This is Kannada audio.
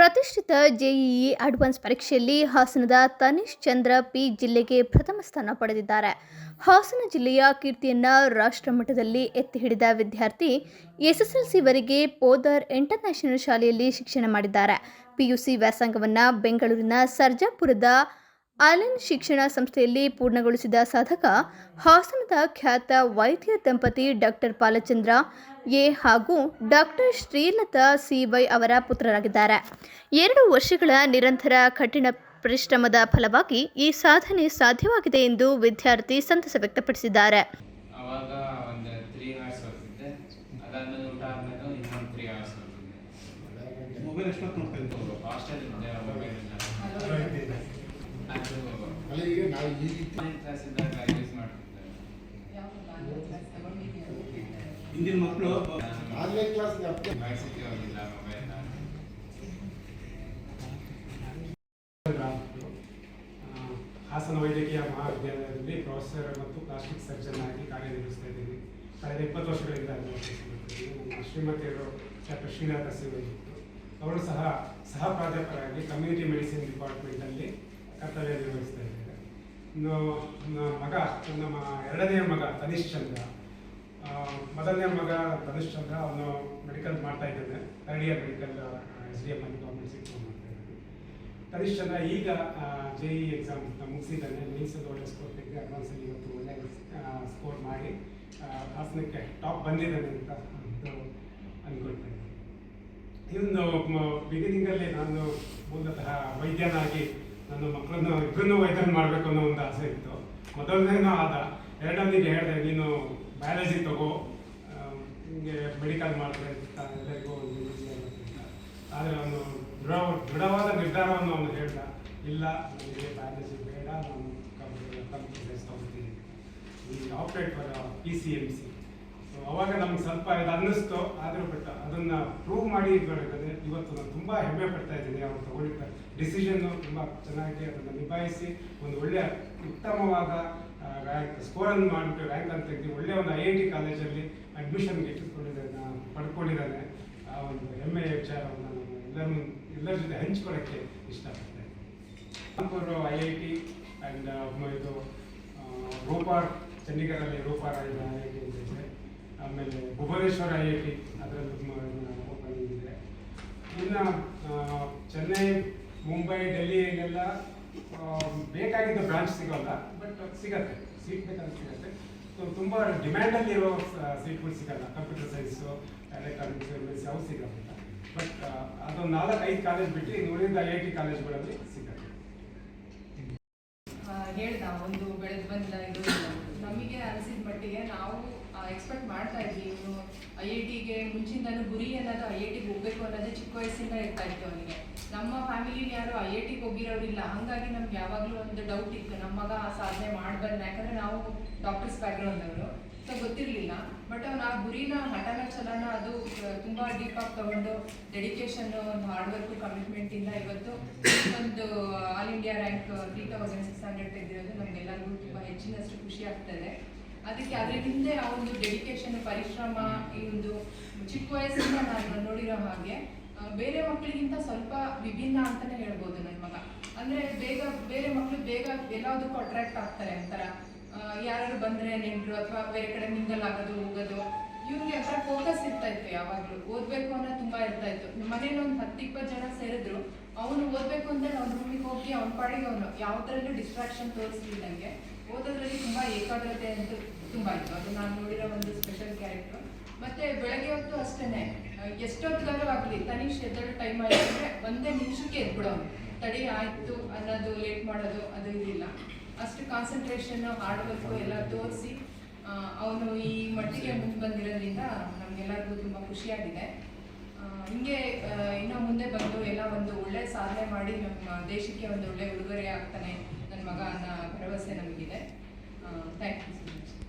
ಪ್ರತಿಷ್ಠಿತ ಜೆಇಇ ಅಡ್ವಾನ್ಸ್ ಪರೀಕ್ಷೆಯಲ್ಲಿ ಹಾಸನದ ತನಿಷ್ ಚಂದ್ರ ಪಿ ಜಿಲ್ಲೆಗೆ ಪ್ರಥಮ ಸ್ಥಾನ ಪಡೆದಿದ್ದಾರೆ. ಹಾಸನ ಜಿಲ್ಲೆಯ ಕೀರ್ತಿಯನ್ನು ರಾಷ್ಟ್ರಮಟ್ಟದಲ್ಲಿ ಎತ್ತಿ ಹಿಡಿದ ವಿದ್ಯಾರ್ಥಿ ಎಸ್ಎಸ್ಎಲ್ಸಿವರೆಗೆ ಪೋದರ್ ಇಂಟರ್ನ್ಯಾಷನಲ್ ಶಾಲೆಯಲ್ಲಿ ಶಿಕ್ಷಣ ಮಾಡಿದ್ದಾರೆ. ಪಿಯುಸಿ ವ್ಯಾಸಂಗವನ್ನು ಬೆಂಗಳೂರಿನ ಸರ್ಜಾಪುರದ ಅಲೆನ್ ಶಿಕ್ಷಣ ಸಂಸ್ಥೆಯಲ್ಲಿ ಪೂರ್ಣಗೊಳಿಸಿದ ಸಾಧಕ ಹಾಸನದ ಖ್ಯಾತ ವೈದ್ಯ ದಂಪತಿ ಡಾಕ್ಟರ್ ಬಾಲಚಂದ್ರ ಎ ಹಾಗೂ ಡಾಕ್ಟರ್ ಶ್ರೀಲತಾ ಸಿವೈ ಅವರ ಪುತ್ರರಾಗಿದ್ದಾರೆ. 2 ವರ್ಷಗಳ ನಿರಂತರ ಕಠಿಣ ಪರಿಶ್ರಮದ ಫಲವಾಗಿ ಈ ಸಾಧನೆ ಸಾಧ್ಯವಾಗಿದೆ ಎಂದು ವಿದ್ಯಾರ್ಥಿ ಸಂತಸ ವ್ಯಕ್ತಪಡಿಸಿದ್ದಾರೆ. ಇಂದಿನ ಮಕ್ಕಳು ಆನ್ಲೈನ್ ಕ್ಲಾಸ್ ಹಾಸನ ವೈದ್ಯಕೀಯ ಮಹಾವಿದ್ಯಾಲಯದಲ್ಲಿ ಪ್ರೊಫೆಸರ್ ಮತ್ತು ಪ್ಲಾಸ್ಟಿಕ್ ಸರ್ಜನ್ ಆಗಿ ಕಾರ್ಯನಿರ್ವಹಿಸ್ತಾ ಇದ್ದೀನಿ. ಕಳೆದ 20 ವರ್ಷಗಳಿಂದ ನಮ್ಮ ಶ್ರೀಮತಿಯರು ಡಾಕ್ಟರ್ ಶ್ರೀಲತಾ ಸಿವೈ ಅವರು ಸಹ ಪ್ರಾಧ್ಯಾಪಕರಾಗಿ ಕಮ್ಯುನಿಟಿ ಮೆಡಿಸಿನ್ ಡಿಪಾರ್ಟ್ಮೆಂಟಲ್ಲಿ ಕರ್ತವ್ಯ ನಿರ್ವಹಿಸ್ತಾ ಇದ್ದಾರೆ. ನಮ್ಮ ಎರಡನೆಯ ಮಗ ತನಿಷ್ ಚಂದ್ರ, ಮೊದಲನೇ ಮಗ ತನಿಷ್ ಚಂದ್ರ ಅವನು ಮೆಡಿಕಲ್ ಮಾಡ್ತಾ ಇದ್ದಾನೆ. 3rd ಇಯರ್ ಮೆಡಿಕಲ್ SDM ಅಲ್ಲಿ ಗೌರ್ಮೆಂಟ್ ಸೀಟ್ ಮಾಡ್ತಾ ಇದ್ದಾನೆ. ತನಿಷ್ ಚಂದ್ರ ಈಗ JEE ಎಕ್ಸಾಮ್ ಮುಗಿಸಿದ್ದಾನೆ. ಮೀನ್ಸಲ್ಲಿ ಒಳ್ಳೆ ಸ್ಕೋರ್ ತೆಗೆದು ಅಡ್ವಾನ್ಸಲ್ಲಿ ಇವತ್ತು ಒಳ್ಳೆ ಸ್ಕೋರ್ ಮಾಡಿ ಹಾಸನಕ್ಕೆ ಟಾಪ್ ಬಂದಿದ್ದಾನೆ ಅಂತ ಅಂದ್ಕೊಳ್ತಾ ಇದ್ದೀನಿ. ಇವನು ಬಿಗಿನಿಂಗಲ್ಲಿ ನಾನು ಮೂಲತಃ ವೈದ್ಯನಾಗಿ ನನ್ನ ಮಕ್ಕಳನ್ನು ಇಬ್ಬರನ್ನೂ ವೈದ್ಯನ ಮಾಡಬೇಕು ಅನ್ನೋ ಒಂದು ಆಸೆ ಇತ್ತು. ಮೊದಲನೇನೂ ಆದ. ಎರಡನೇಗೆ ಹೇಳಿದೆ, ನೀನು ಬಯಾಲಜಿ ತಗೋ, ಹಿಂಗೆ ಮೆಡಿಕಲ್ ಮಾಡಿದ್ರೆ ಎಲ್ಲರಿಗೂ ಒಂದು ಈಸಿ ಆಗುತ್ತೆ ಅಂತ. ಆದರೆ ಅವನು ದೃಢವಾದ ನಿರ್ಧಾರವನ್ನು ಅವನು ಹೇಳ್ದ, ಇಲ್ಲ ನನಗೆ ಬಯಾಲಜಿ ಬೇಡ, ನಾನು ಕಂಪ್ಯೂಟರ್ ಸೈನ್ಸ್ ತಗೋತೀನಿ, ಈ ಆಪ್ರೇಟ್ ಫಾರ್ PCMC. ಸೊ ಅವಾಗ ನಮ್ಗೆ ಸ್ವಲ್ಪ ಇದು ಅನ್ನಿಸ್ತು. ಆದರೂ ಬಟ್ ಅದನ್ನು ಪ್ರೂವ್ ಮಾಡಿ ಇದ್ಬೇಕಾದ್ರೆ ಇವತ್ತು ನಾನು ತುಂಬ ಹೆಮ್ಮೆ ಪಡ್ತಾ ಇದ್ದೀನಿ. ಅವ್ರು ತಗೊಂಡಿದ್ದ ಡಿಸಿಷನ್ನು ತುಂಬ ಚೆನ್ನಾಗಿ ಅದನ್ನು ನಿಭಾಯಿಸಿ ಒಂದು ಒಳ್ಳೆಯ ಉತ್ತಮವಾದ ಸ್ಕೋರನ್ನು ಮಾಡಿಬಿಟ್ಟು ರ್ಯಾಂಕ್ ಅಂತ ತೆಗೆದು ಒಳ್ಳೆಯ ಒಂದು IIT ಕಾಲೇಜಲ್ಲಿ ಅಡ್ಮಿಷನ್ಗೆ ಪಡ್ಕೊಂಡಿದ್ದಾನೆ. ಆ ಒಂದು ಹೆಮ್ಮೆಯ ವಿಚಾರವನ್ನು ನಾನು ಎಲ್ಲರ ಜೊತೆ ಹಂಚ್ಕೊಳ್ಳೋಕ್ಕೆ ಇಷ್ಟಪಡ್ತೇನೆ. ಕಾನ್ಪುರ್ IIT ಆ್ಯಂಡ್ ಇದು ರೋಪಾರ್, ಚಂಡೀಗಢಲ್ಲಿ ರೋಪಾರ್ IIT ಇದೆ. ಆಮೇಲೆ ಭುವನೇಶ್ವರ IIT ಅದರಲ್ಲಿ ಓಪನಿಂಗ್ ಇದೆ. ಇನ್ನು ಚೆನ್ನೈ, ಮುಂಬೈ, ಡೆಲ್ಲಿಯಲ್ಲೆಲ್ಲ ಬೇಕಾಗಿದ್ದ ಬ್ರಾಂಚ್ ಸಿಗೋಲ್ಲ, ಬಟ್ ಸಿಗತ್ತೆ, ಸೀಟ್ ಬೇಕಾದ್ರೆ ಸಿಗತ್ತೆ. ಸೊ ತುಂಬ ಡಿಮ್ಯಾಂಡಲ್ಲಿರೋ ಸೀಟ್ಗಳು ಸಿಗಲ್ಲ. ಕಂಪ್ಯೂಟರ್ ಸೈನ್ಸು, ಎಲೆಕ್ಟ್ರಾನಿಕ್ಸ್, MSc ಅವು ಸಿಗೋದಿಲ್ಲ. ಬಟ್ ಅದೊಂದು 4-5 ಕಾಲೇಜ್ ಬಿಟ್ಟು ಇನ್ನು ಉಳಿದ IIT ಕಾಲೇಜ್ಗಳಲ್ಲಿ ಸಿಗತ್ತೆ. ಹೇಳ್ದ ಒಂದು ಬೆಳೆದು ಬಂದ ಇದು ನಮಗೆ ಅನಿಸಿದ ಮಟ್ಟಿಗೆ ನಾವು ಎಕ್ಸ್ಪೆಕ್ಟ್ ಮಾಡ್ತಾ ಇದ್ವಿ. ಇವನು IITಗೆ ಮುಂಚಿಂದನೂ ಗುರಿ ಅನ್ನೋದು IITಗೆ ಹೋಗಬೇಕು ಅನ್ನೋದೇ ಚಿಕ್ಕ ವಯಸ್ಸಿಂದ ಇರ್ತಾ ಇತ್ತು ಅವನಿಗೆ. ನಮ್ಮ ಫ್ಯಾಮಿಲಿಲಿ ಯಾರು IITಗೆ ಹೋಗಿರೋರಿಲ್ಲ, ಹಾಗಾಗಿ ನಮ್ಗೆ ಯಾವಾಗಲೂ ಒಂದು ಡೌಟ್ ಇತ್ತು, ನಮ್ಮ ಮಗ ಆ ಸಾಧನೆ ಮಾಡಬಲ್ಲ. ಯಾಕಂದರೆ ನಾವು ಡಾಕ್ಟರ್ಸ್ ಬ್ಯಾಕ್ಗ್ರೌಂಡ್ ಅವರು, ಸೊ ಗೊತ್ತಿರಲಿಲ್ಲ. ಬಟ್ ಅವ್ನು ಆ ಗುರಿನ ಹಠನ ಛಲನ ಅದು ತುಂಬ ಡೀಪಾಗಿ ತಗೊಂಡು ಡೆಡಿಕೇಶನ್ನು, ಒಂದು ಹಾರ್ಡ್ ವರ್ಕು, ಕಮಿಟ್ಮೆಂಟಿಂದ ಇವತ್ತು ಒಂದು ಆಲ್ ಇಂಡಿಯಾ ರ್ಯಾಂಕ್ 3600 ತೆಗೆದಿರೋದು ನಮಗೆಲ್ಲರಿಗೂ ತುಂಬ ಹೆಚ್ಚಿನಷ್ಟು ಖುಷಿ ಆಗ್ತದೆ. ಅದಕ್ಕೆ ಅದರ ಹಿಂದೆ ಆ ಒಂದು ಡೆಡಿಕೇಶನ್, ಪರಿಶ್ರಮ, ಈ ಒಂದು ಚಿಕ್ಕ ವಯಸ್ಸಿಂದ ನಾನು ನೋಡಿರೋ ಹಾಗೆ ಬೇರೆ ಮಕ್ಕಳಿಗಿಂತ ಸ್ವಲ್ಪ ವಿಭಿನ್ನ ಅಂತಲೇ ಹೇಳ್ಬೋದು ನನ್ನ ಮಗ. ಅಂದರೆ ಬೇರೆ ಮಕ್ಕಳು ಬೇಗ ಎಲ್ಲದಕ್ಕೂ ಅಟ್ರಾಕ್ಟ್ ಆಗ್ತಾರೆ. ಒಂಥರ ಯಾರು ಬಂದರೆ ನೆಂಟರು ಅಥವಾ ಬೇರೆ ಕಡೆ ಮಿಂಗಲ್ ಆಗೋದು ಹೋಗೋದು, ಇವ್ರಿಗೆ ಒಂಥರ ಫೋಕಸ್ ಇರ್ತಾ ಇತ್ತು. ಯಾವಾಗಲೂ ಓದಬೇಕು ಅನ್ನೋದು ತುಂಬ ಇರ್ತಾ ಇತ್ತು. ನಮ್ಮ ಮನೇಲಿ ಒಂದು 10-20 ಜನ ಸೇರಿದ್ರು, ಅವನು ಓದಬೇಕು ಅಂದರೆ ಅವ್ನ ರೂಮಿಗೆ ಹೋಗಿ ಅವ್ನ ಪಾಡಿಗೆ ಅವನು ಯಾವುದರಲ್ಲೂ ಡಿಸ್ಟ್ರಾಕ್ಷನ್ ತೋರಿಸ್ತಿದ್ದಂಗೆ ಓದೋದ್ರಲ್ಲಿ ತುಂಬ ಏಕಾಗ್ರತೆ ಅಂತ ತುಂಬ ಇತ್ತು. ಅದು ನಾನು ನೋಡಿರೋ ಒಂದು ಸ್ಪೆಷಲ್ ಕ್ಯಾರೆಕ್ಟರ್. ಮತ್ತು ಬೆಳಗ್ಗೆ ಹೊತ್ತು ಅಷ್ಟೇ, ಎಷ್ಟೊತ್ತಿಗಾದ್ರೂ ಆಗಲಿ ತನಿಷ್ ಎದ್ದೇಳೋ ಟೈಮ್ ಆಯಿತು ಅಂದರೆ ಒಂದೇ ನಿಮಿಷಕ್ಕೆ ಎದ್ಬಿಡೋನು. ತಡಿ ಆಯಿತು ಅನ್ನೋದು, ಲೇಟ್ ಮಾಡೋದು ಅದು ಇರಲಿಲ್ಲ. ಅಷ್ಟು ಕಾನ್ಸಂಟ್ರೇಷನ್ನು, ಹಾರ್ಡ್ ವರ್ಕು ಎಲ್ಲ ತೋರಿಸಿ ಅವನು ಈ ಮಟ್ಟಿಗೆ ಮುಂದೆ ಬಂದಿರೋದ್ರಿಂದ ನಮಗೆಲ್ಲರಿಗೂ ತುಂಬ ಖುಷಿಯಾಗಿದೆ. ಹಿಂಗೆ ಇನ್ನೂ ಮುಂದೆ ಬಂದು ಎಲ್ಲ ಒಂದು ಒಳ್ಳೆ ಸಾಧನೆ ಮಾಡಿ ನಮ್ಮ ದೇಶಕ್ಕೆ ಒಂದು ಒಳ್ಳೆ ಉಡುಗೊರೆ ಆಗ್ತಾನೆ ನನ್ನ ಮಗ ಅನ್ನೋ ಭರವಸೆ ನಮಗಿದೆ. Thank you.